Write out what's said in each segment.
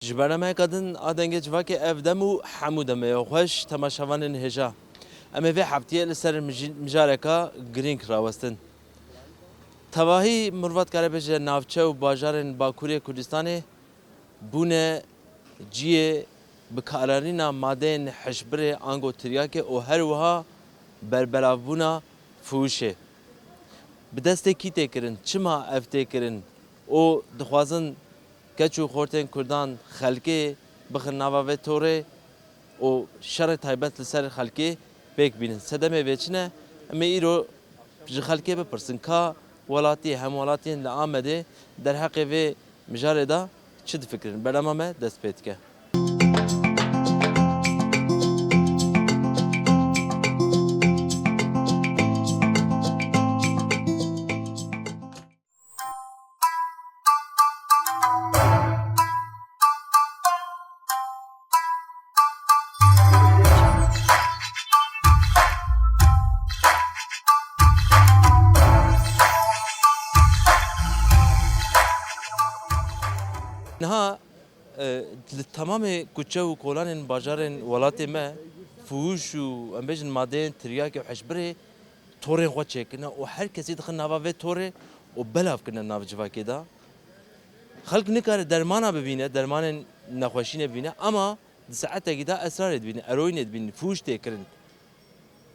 جبرانه کدن آدنگ جواکی افدم و حمودم یا خوش تماشاوان هجا. اما في حبتیه لسر مجارکا گرینگ راوستن. تواهی مروت کاره بچه نافچه و باجارن باکوری کردستانی بونه جیه بکارارینا مادین حشبره آنگو تریاکه او هر وها بربلافبونا فوشه. بدسته کی تکرن چما اف تکرن او دخوازن کچو خورتن کردان خلقه بخر نواوه توره او شر تایبت لسر خلقه بیک بینن سدمه وچنه اما ایرو جه خلقه بپرسن که ولاتی هم ولاتی لآمده در حق و مجاره دا چه فکرن برنامه ما دست پید که نها تمام کوچه و کلان بازارن ولات ما فوش و امبیجن مادین تریاک و حشبره تورن خود چکنه و هر کسی دخل نوابه توره و بلاف کنه ناو جواکی دا خلق نکاره درمانا ببینه درمان نخوشی نبینه اما ساعت کی دا اسرار ببینه اروین ببینه فوش تکرن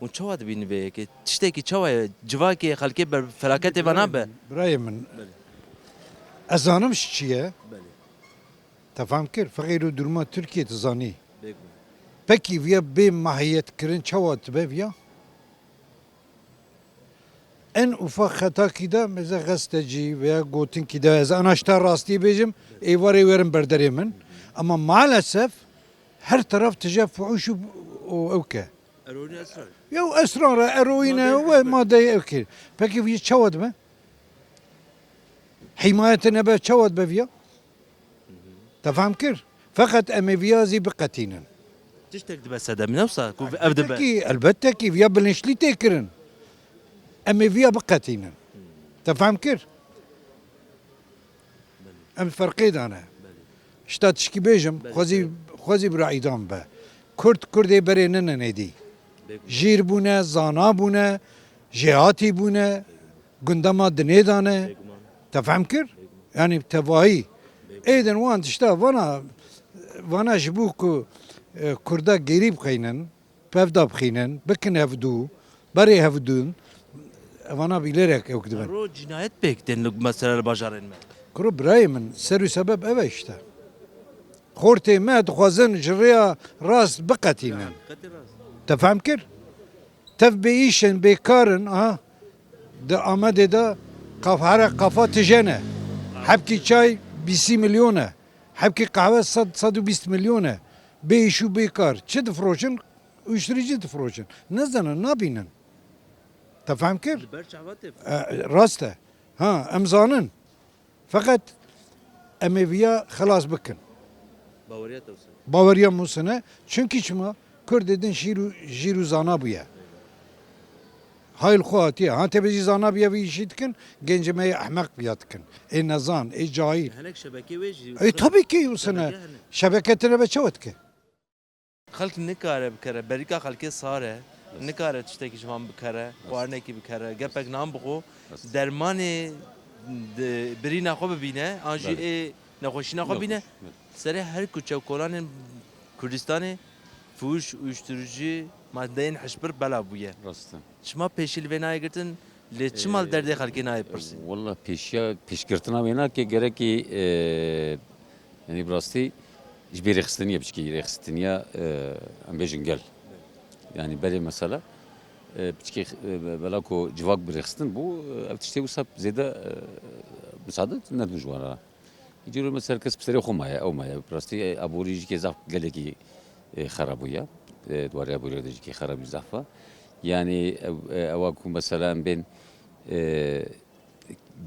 و چواد ببینه به که تشته کی چوای جواکی خلقی بر فلاکت بنا به برای من ازانم چیه؟ تفهم کرد فقیر و درما ترکیه تزانی پکی ویا به ماهیت کرن چواد به ویا en ufak hata ki de mesela gazeteci veya gotin ki de anahtar rastı becim eyvarı verin berderimin ama maalesef her taraf tecaffuş o öke. اروین اسرار Ya esrara, eroine ve madde öke. Peki bir çavad mı? Himayetine be çavad be via. Tafam kir. Fakat emeviyazi biqatinin. تشتك بس هذا من اوسع كوف ابدا Elbette ki via bilinçli tekirin. اما فيها بقتينا تفهم كيف؟ ام فرقيد انا شتات شكي بيجم خوزي برايدان به كردي برينن ندي جير بونه زانا بونه جهاتي بونه قندما دنيدانه تفهم كيف؟ يعني تواهي ايدن وان تشتا وانا جبوك كردا قريب خينن بفدا بخينن بكن هفدو بري هفدون وانا bilerek yok ben. رو جنایت بکتن لگ مسئله باجارن ما Kuru برای من سر و سبب اوه işte. خورتي ما تخوازن جريا راس بقتينا. تفهم كير؟ تف بيشن بيكارن ده آمده ده قفهره قفا تجنه. حبكي çay 20 milyona. حبكي قهوه 120 milyona. بيشو بيكار. çi difroşun? Uyuşturucu difroşun. Ne zaman ne yapının? تفهم كيف؟ راسته ها امزانن فقط امویا خلاص بکن باوریا موسنه çünkü çما کرد دین جیرو زانا بویا هاي الخواتي ها تبي زانا بيا ويشيت كن جنجمه احمق بيات كن اي نزان اي جاهل هناك شبكه ويجي اي tabii ki وسنه شبكتنا بچوت که خلق نکاره بکره بریکا خلقی ساره نکاره تشتکی جوان بکره وارنه کی بکره گپک نام بخو درمان بری نخو ببینه آنجی نخوشی نخو بینه سر هر کوچه و کلان کردستان فوش uyuşturucu maddenin حشبر بلا بویه Rastı. شما پیشیل و نای گرتن لی چمال درده خلقی نای پرسی Valla peşkirtina vena ki gerek ki yani rastı bir rekstiniye bir şey rekstiniye ambejin gel. Yani böyle mesela bir belako civak bir rekstin bu işte usap zede müsaade ne duyuyorlar. Gidiyor mesela kız psere olmaya rastı aburici ki zaf geleki خرابويا دواري ابو ريدج كي خراب زعفه يعني اواكم مثلا بين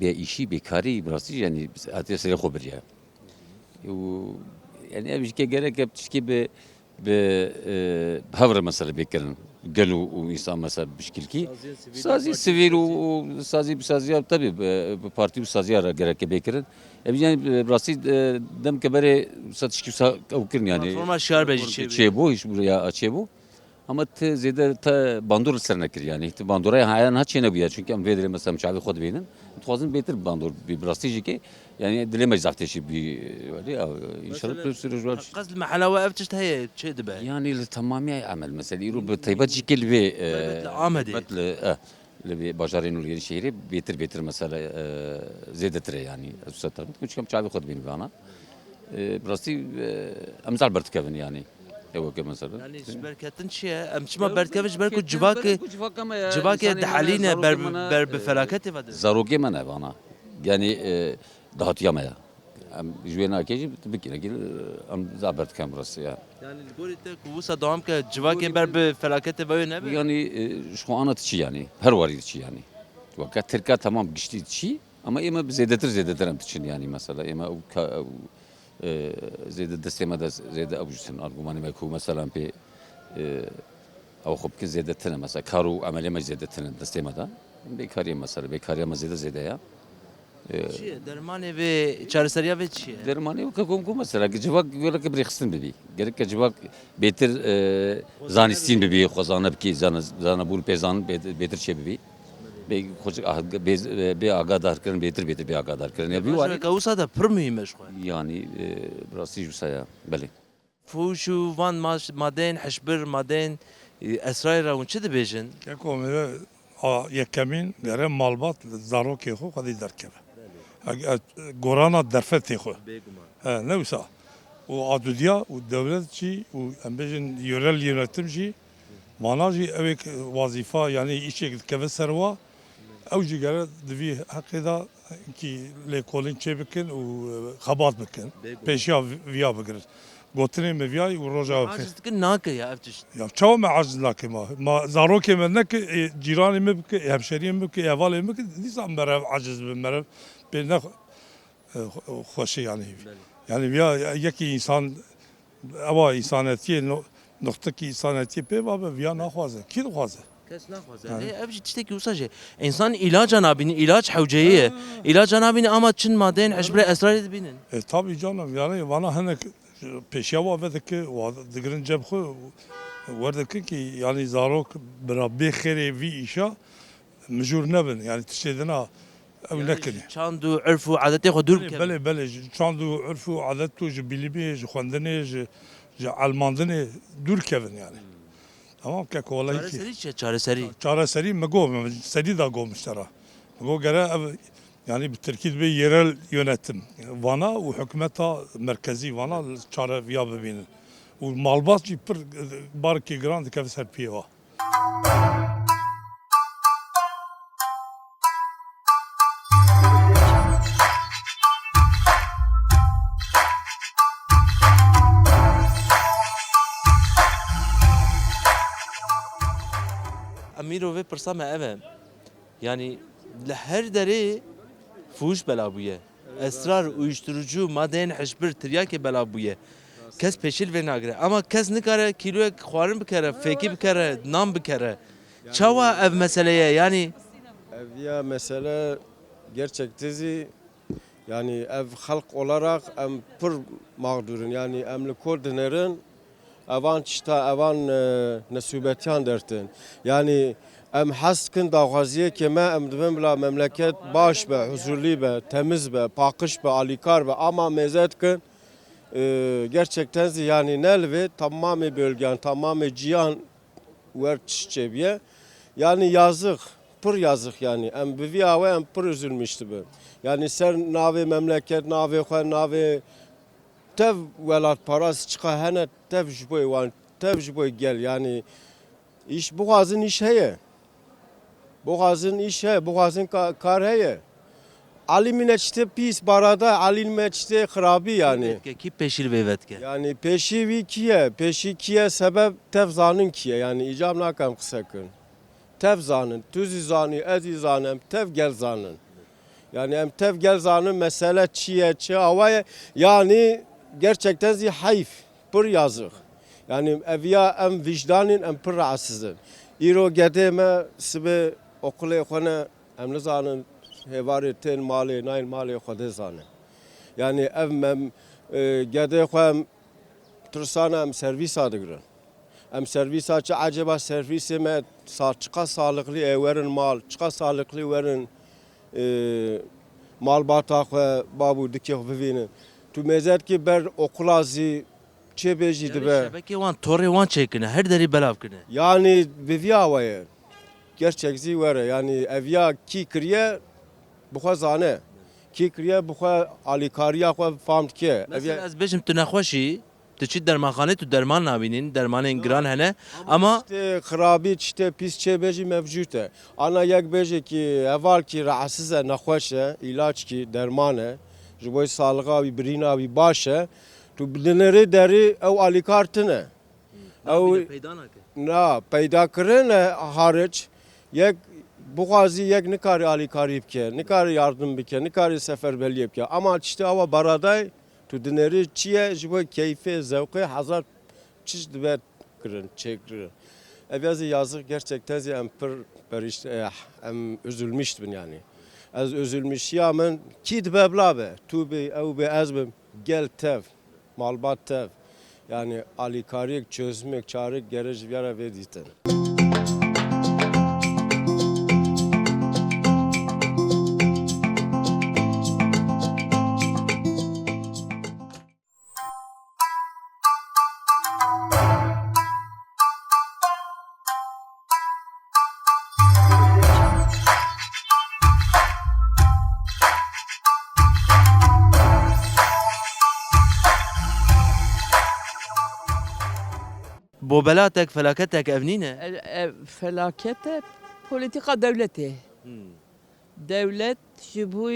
بيشي بكاري براسي يعني اتسري خبريا يعني ابي كي جرك بتشكي بهفر مثلا بيكرن gel o insan mesela bişkilki. Sazı sivil o sazı tabii parti sazı ara gerek bekirin. Yani burası dem kebere satış ki avukirn yani. Platforma şiar beji Şey bu iş buraya açıyor bu. Ama te zede te bandur serine kir yani. İşte bandura hayan haçene bu ya çünkü am vedre mesela müşavi khod beynin. Tuazın beter bandur bir burası ki yani dileme zahteşi bir var ya inşallah bir قصد المحل وقفتش هي شيء دبي يعني تمامي عمل مثلا يرو بطيبات جيكل في عمدي. مثل اللي بجارين والغير شهري بيتر مثلا زيدت ري يعني استاذ مش كم شعبي خد بين فانا براسي امزال برتكبن يعني هو كم مثلا يعني بركتن شيء امش ما بركبش بركو جواك دحالينا بر بفلاكتي فد زاروكي من فانا يعني دهات يامaya جوينا كيجي بكينا كيل ام زابرت كم براسي يعني يعني الجول تاك وسا دوام ك جواك بر بفلاكتي بيو نبي Yani şu an atçı yani. Her var içi yani. Fakat Türkiye tamam geçti içi ama ima zedetir için yani mesela ima zede destemede zede abucusun argümanı meku mesela pe او خب که زیادتره مثلا کارو عملی ما زیادتره دستمده بیکاری مثلا بیکاری ما زیاده یا چیه درمانی و چارسریا و چیه درمانی و که کوم مثلا که جواب göre که بریخستن ببی gerek که جواب بهتر زانستین ببی خزانه بکی زان بول پیزان بهتر چه ببی به خوش به آگادار کردن بهتر به آگادار کردن یا بیواری که وسا da پر mühimmiş خو yani burası jusaya بله فوشو وان مادين حشبر مادين اسرائيل اون چه دبيجن Keko mire yekemin gere malbat zarokê xwe xwedî derkeve. Gorana derfetê xwe. Ne wisa. û adudiya û devlet jî û em bêjin yerel yönetim jî mana jî ew ê wazîfa yanî îşek dikeve ser wa ew jî gere divî heqê da ki lêkolîn çê bikin û xebat bikin. Pêşiya viya bigirin. Gotinê me viyayê û roja عاجز كن ناكل يا افتش Ya çawa me aciz nake ma zarokê me neke cîranê me bike hemşeriyê me bike evalê me bike dîsa merev aciz bi merev pê ne xweşî yani yani ya yekî insan ewa însanetiyê noktekî însanetiyê pê vabe viya naxwaze kî dixwaze كاس ناخذ يعني ابجي تشتكي وسجي انسان علاج نابين علاج حوجيه علاج نابين اما تشن مادين عشبره اسرائيل بينن tabii canım yani bana henek peşya wa vedike wa digirin cebxwe werdike ki yani zarok bira bêxerê vî îşa mijûr nebin yani tiştêdina ew nekin. شاندو عرفوا عادتي خو دور Belê çand û urf û adet û ji bilîbê ji xwendinê ji elmandinê dûr kevin yani. Tamam keko wallahi ki. سري çare seri Çareserî me got serî da gomiştera. Me got gere ev yani bir Tirkiye bir yerel yönetim. Vana û hükümeta merkezî Vana çare viya bibînin. û malbat jî pir barkê giran dikeve ser piyê wa. اميرو في برسامه ايفا يعني لهر دري فوش بلابويه اسرار uyuşturucu maden حشبر ترياكي بلابويه کس peşil ve nagre ama kes nikare kiloya xwarin bikere feki bikere nam bikere çawa ev meseleye yani Evya mesele gerçektizi yani ev halk olarak em pır mağdurun yani emli koordinerin evan çita evan nesubetiyan dertin yani em haskın dağaziye keme em dibin bila memleket baş be huzurlu be temiz be pakış be alikar be ama mezetkin gerçekten yani nelve tamamı bölgen tamamı cihan ver çiçeğe yani yazık pır yazık yani em biviya ve em pır üzülmüştü bu yani sen navi memleket navi xwe navi tev velat paras çıka hene tev jboy wan tev jboy gel yani iş boğazın iş heye boğazın iş heye boğazın kar heye alimine çte pis barada alimine çte xarabi yani ki peşil ve vetke yani peşi kiye sebep tev zanın kiye yani icab nakam kısakın tev zanın tüzi zanı ezi zanım tev gel zanın yani em tev gel zanın mesele çiye havaya yani gerçekten hayf pır yazık yani evya em vicdanın em pır rahatsızın ایرو گده ما سبه okula خونه هم نزانن هواری تن مالی ناین مالی خود زانه yani ev mem gede xwem tirsana em servîsa digirin. Em servîsa çi acaba servîsê me çiqa sağlıklı werin mal, çiqa sağlıklı werin malbata xwe babû dikê xwe bivînin. Tu mêzer ki ber okula zî çêbêjî dibe. Şebekê wan torê wan çêkine her derî belav kine. Yani biviya we ye. Gerçek zî were yani eviya kî kiriye bixwe zane. Kî kiriye bixwe alîkariya xwe fahm dike. Mesela ez bêjim tu nexweşî tu çî dermanxanê tu derman nabînîn dermanên giran hene ama İşte xirabî işte pis çêbêjî mevcut e. Ana yek bêje ki heval ki rahatsız e nexweş e ilaç ki derman e ji bo sağlığa wî birîna wî baş e tu bi dinerê derê ew alîkar tune. Ew peyda nake. na peyda kirin e hariç yek bixwazî yek nikarî alîkarî bike, nikarî yardım bike, nikarî seferberliyê bike. Ama işte ava baraday tu dinerê çi ye ji bo keyfê zevqê hezar çiş dibe kirin, çêkirin. Ev yazık gerçekten em pir perişte em üzülmüştüm yani. Ez üzülmüşya min kî dibe bila be. Tu be ew be ez bim gel tev, malbat tev. Yani alîkariyek çözmek çarek gerek vere vedîtin. Bobelatek felaketek ev nîne. Felakete politika devleti. Devlet ji bu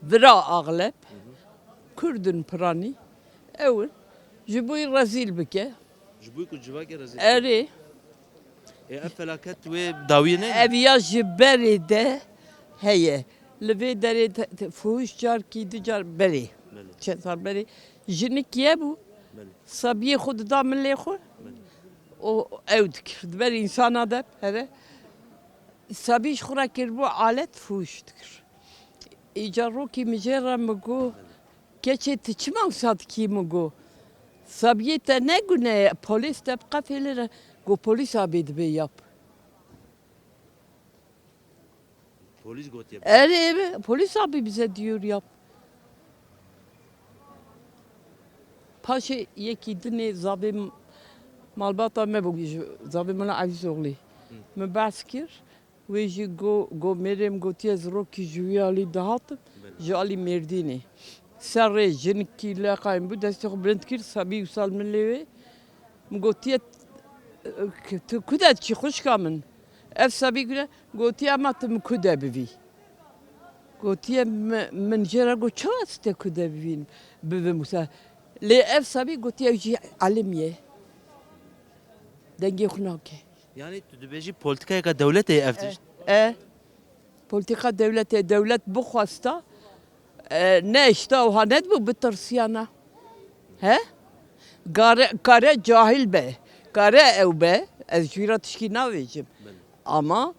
vira ağlep Kürdün pirani ew ji bu rezil bike. Ji bo ku civakê rezil. Erê Ev felaket wê dawiyê ne? ev ya ji berê de heye. Li vê derê fuhuş car kî du car berê. Çetar berê. Jinik ye bu. Sabiyê xwe dida milê xwe. O ew dikir. Diber insana de here. Sabî ji xwe re kirbû alet fuhuş dikir. Îca rokî mijê re mi got keçê tu çima wisa dikî mi got. Sabiyê te ne gune ye polîs te bi qefê li re got polîs abê dibe yap. Polis gotiye. Evet, polis abi bize diyor yap. Paşa yeki dine zabim malbata me bu zabim la Avizoğlu. Me baskir ve ji go merem gotiye zroki juya ali dahat jali merdini. Sarre jenki la qaim bu deste brent kir sabi usal min lewe. Gotiye tu kuda chi خوش kamen. Ev sabi güne gotiye matım kuda bivi. Gotiye من جرا گو چرا است کده ببین ببین موسا لی اف سبی گوتیه جی علمیه دنگی خناکه Yani tu dibêjî politikayeka devletê ev tişt. politika devlet bu xwasta ne işte o hanet bu bitirsiyana he kare cahil be kare ev be ez jira tişki navêjim ama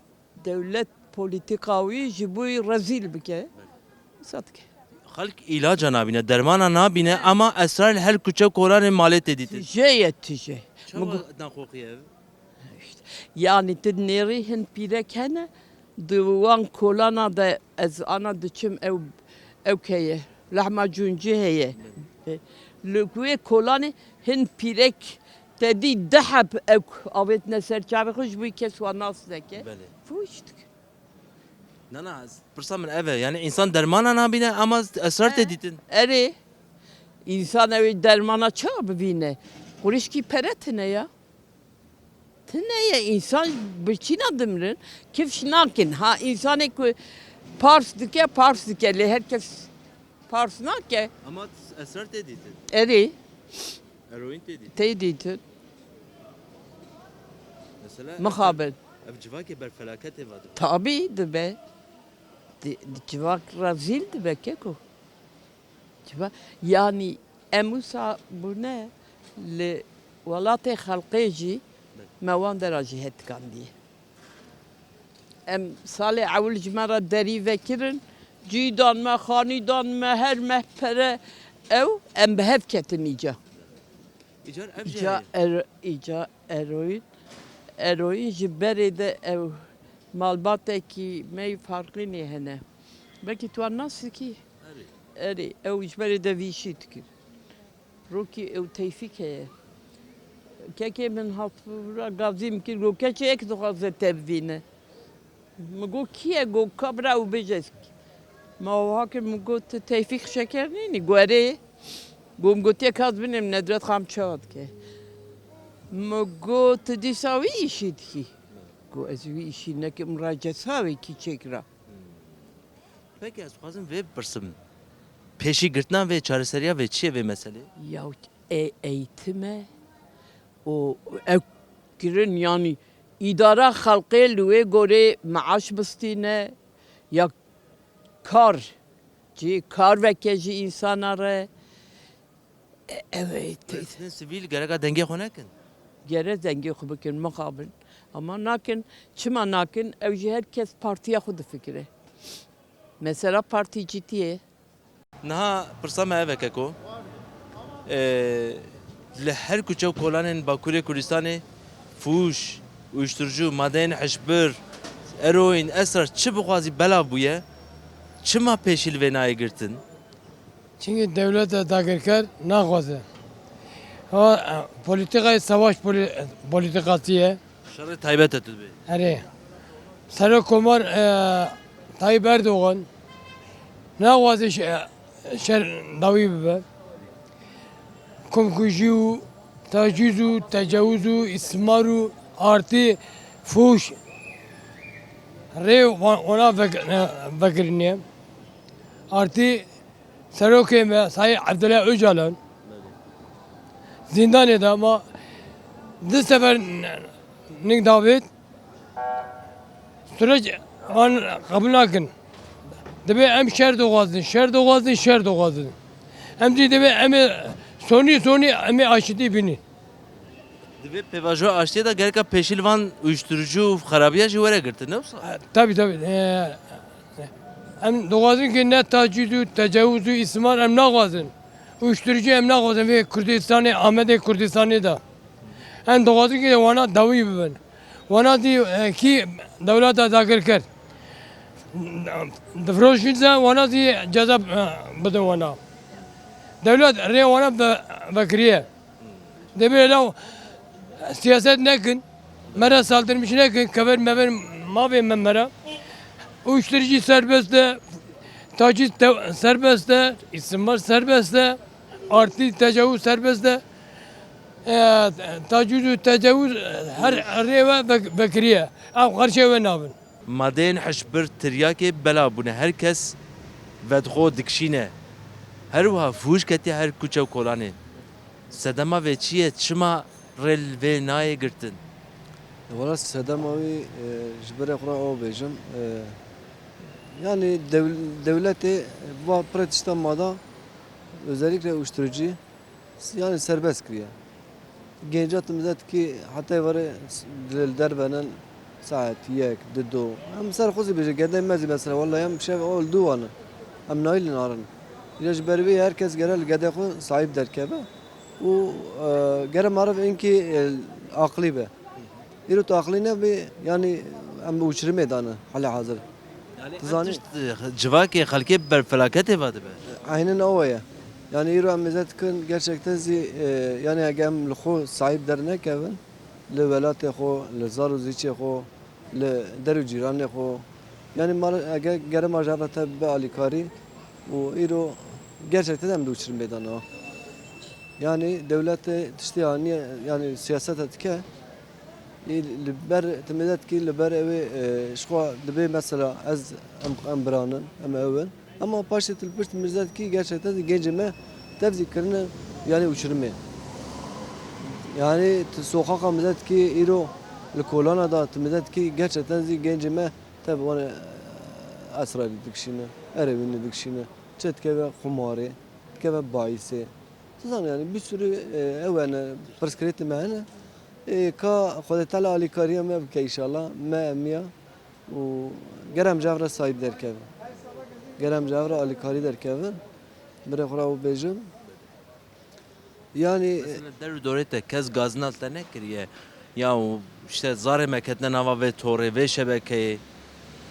devlet politikawi ji bu rezil bike satke Xelk ilaca nabîne, dermana nabîne ama esrar her kuçe koranê malê tê dîtin. tije Çawa danxoxiye ev? yani dinleri hin pirekene diwan kolana da ez ana diçim ev keye lahmacuncu heye lükwe kolani hin pirek dedi dehab ev avet neser çabe hoş bu kes wa nas deke Bele. fuştuk Nana pırsa min ev e. Yani insan dermana nabîne ama esrar tê dîtin. eri insan evi dermana çabı bine kurişki peretine ya tine ya insan biçina dimrin kif şnakin ha insan ek pars dike le herkes pars nake Ama esrar tê dîtin. eri Eroin tê dîtin. teydit Mesela muhabbet ev civakê ber felaketê vadir. tabi dibe civak razil dibe keko civak yani emusa bu ne le velatê xelqê jî موان دراجي هت كان دي ام صالح اول جمرة دري فكرن جيدان ما خانيدان ما هر مهپره او ام بهف كتن ايجا İcar ev ايجا ايجا اروين جبري ده او مالباته كي مي فارقيني هنا بلكي تو الناس كي اري او جبري ده فيشيت كي روكي او تيفيك هي كاكي من هفرا غازيم كي رو كاكي اك دو تبدينه مگو کیه گو کبرا و بجسک ما هاک مگو تیفیق شکر نینی گوره گم گوتی کاز بینم ندرت خام چاد که مگو تدی ساوی ایشید کی گو ازوی ایشی نکه مراجع ساوی کی چکرا Peki ez xwazim vê birsim. Pêşîgirtina vê çareseriya vê çi ye vê meselê? ya eğitime o evkirin yani idara halkı lüve göre maaş bistine ya kar kar vekeci insanlara evet Sizin sivîl gereka dengê xwe nekin. gere dengi xubikin mukabil ama nakin çima nakin evji herkes partiye xudu fikri mesela parti ciddiye Niha pirsa me eveke ku li her kuçe û kolanên Bakurê Kurdistanê fûş, uyuşturucu, madeyên hişbir, eroîn, esrar çi bixwazî belav bûye? Çima pêşîl vê nayê girtin? Çünkü devlet dagirker naxwaze. Ha politikayı savaş politikasıye. Şerê taybet et bê. Hani Sarı Komar Tayyip Erdoğan naxwaze şer davi bibe. Komkuju, tacizu, tecavüzü, ismaru, artı fuş. Re ona vekirniye. Artı Sarıköy'e Sayın Abdullah Öcalan zindanede ama bu sefer ne davet süreç kabul nakin. Debe em şer doğazın. Em debe em soni em aşiti bini. Divê pêvajoya aştiye da gereka pêşîl van uyuşturucu û xerabiya jî were girtin ne wisa? Tabii. Em doğazın ki ne tacizu, tecavüzü, ismar em naxwazin. Uyuşturucu em naxwazin ve Kürdistan'ı, Ahmet'e Kürdistan'ı da. Em doğazın ki wana davi bibin. Wana di ki devlet dagirker. Difroşinse wana di ceza bidin wana. Devlet re wana bekriye. Debe lav siyaset nekin. Mera saldırmış nekin. Keber meber mavi mera. Uyuşturucu serbest de, taciz serbest de, istismar serbest de, artı tecavüz serbest de, tecavüz her reva bekriye. Av karşı ve nabın. Madeyên hişbir tiryakê belav bûne. Herkes vedxwe dikşîne. Her wiha fûş ketiye her kuçe û kolanê. Sedema vê çi ye? Çima rê li vê nayê girtin? Valla Sedem abi jibere Kur'an o bejim. Yani devleti bu pratikte özellikle uyuşturucu yani serbest kırıyor. Gençatımızda ki hatta var derbenen saat yek dedo. Hem sarhoşi beje gedem mezi mesela vallahi hem şey oldu ana. Hem nailin aran. İlaç berbi herkes gerel gedekho sahip derkebe. O gere marif inki akli be. İrut akline be yani hem uçurum edanı hala hazır. Yani civakê xelkê ber felaketê va dibe. Aynen o ya. Yani İro amizet kın gerçekten yani agam lxo sahip dernek evin. Le velatê xo, le zaru ziçê xo, le deru cîranê xo. Yani mar gere majarata be alikari. O İro gerçekten hem de uçurum edanı. Yani devlete işte yani siyaset etke. Liber temedet ki liber evi şkwa dibe mesela az ambranın ama evin ama paşetil pırt mirzat ki gerçekten gencime tevziklerini yani uçurma. Yani sokak mirzat ki iro kolana da mirzat ki gerçekten gencime tabi ona asrar dikşine, erevini dikşine, çetke ve kumari, çetke ve bayisi. Yani bir sürü evine preskripti mehane کا خودت تعالی علی کاری ما بک انشالله ما امیا و گرم جوره صاحب در کن گرم جوره علی کاری در کن بره خورا و بیجم yani در دوره کس گازنال تنکریه یا işte zare meketne nava ve tore ve şebeke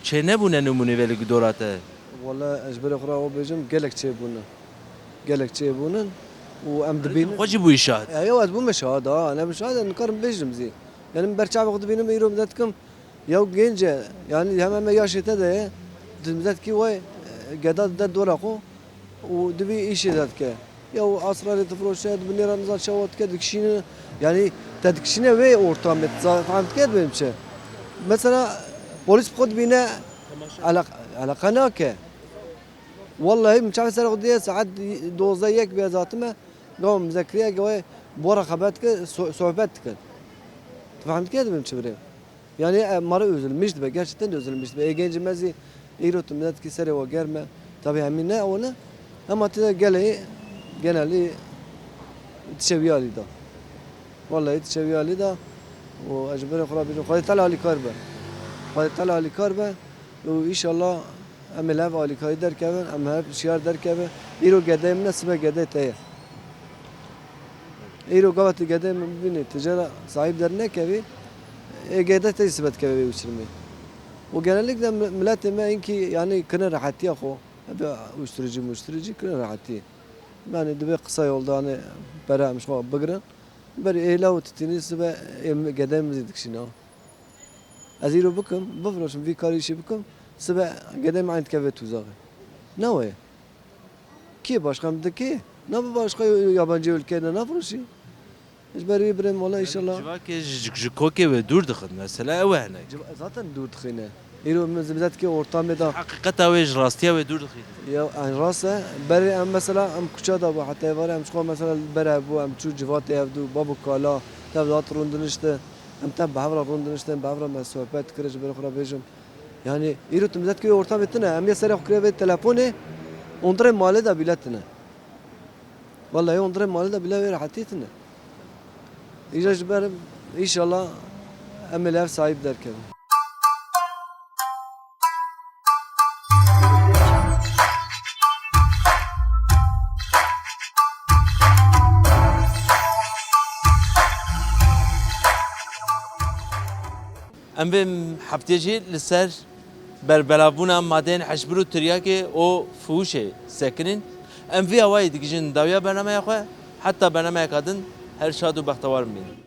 çe ne bu ne numune veli dorate والله اجبر خورا و بیجم گلک چه بونه گلک چه بونن و ام دبین hoci bu işaret ايوه بو مشاهد انا مشاهد نقارن بيجم زي يعني برشا وقت بينهم يروم ذاتكم يا جنجة يعني هم ما ياشي تدا ذات كي وي قداد ذات دورقو ودبي ايش ذاتك يا اسرار تفروشات بنيران نزال شوات كدكشين يعني تدكشين وي اورتام فهمت كده بمشي مثلا بوليس خد بينا على قناك والله مش عارف سرق دي ساعات دوزيك بيزاتمه قام مذكريه قوي بورا خباتك صحبتك فهمت كده من شبرين يعني مرة üzülmüş be gerçekten de üzülmüş be gencimizi İrotum net ki sere o germe tabi hemin ne ona ama tida geneli tşeviyali da vallahi tşeviyali da و اجبر خراب بيجو خالد طلع على كاربه خالد طلع على كاربه وان شاء الله امل هاف على كاي در كبن ام هاف شيار در كبن يرو قدام نسبه قدام تايه ایرو قوت قدام ببینی تجارة صاحب در نکوی قدام تثبت كبي وشرمي وجنالك ملات ما إنكي يعني كنا راحتي أخو أبي مشتري كنا راحتي يعني دبي قصة يولداني برا مش خو بقرن بري إيه لو تتني سبا قدام مزيدك شنو أزيرو بكم بفرش في كاريشي بكم سبا قدام عند كبي توزاغي نوى كي başkan da ki ne başka yabancı ülkede ne fırışı İzbari İbrahim valla inşallah Civake jikoke ve durdıkın mesela ev hene. Zaten durdukine. İro mezbet ki ortamda Hakikata ve rastiya ve durdıkın. ya an rasa beri em mesela em kuçada bu hatta var em şu mesela beri bu em şu civat evdu babu kala tevdat rundunuşta em tab havra rundunuşta bavra ma sohbet kırıcı bir khura bejim yani İro mezbet ki ortamda em ya sere khre ve telefonu ondre male da biletine vallahi ondre male da bile ver hatitine İcaz benim inşallah emel ev sahip derken. Em bim hafteci liser berbelavuna maden haşburu tiryake o fuşe sekinin em vi havayı dikijin davya bernamaya xwe hatta bernamaya kadın her şad û bextewar bin.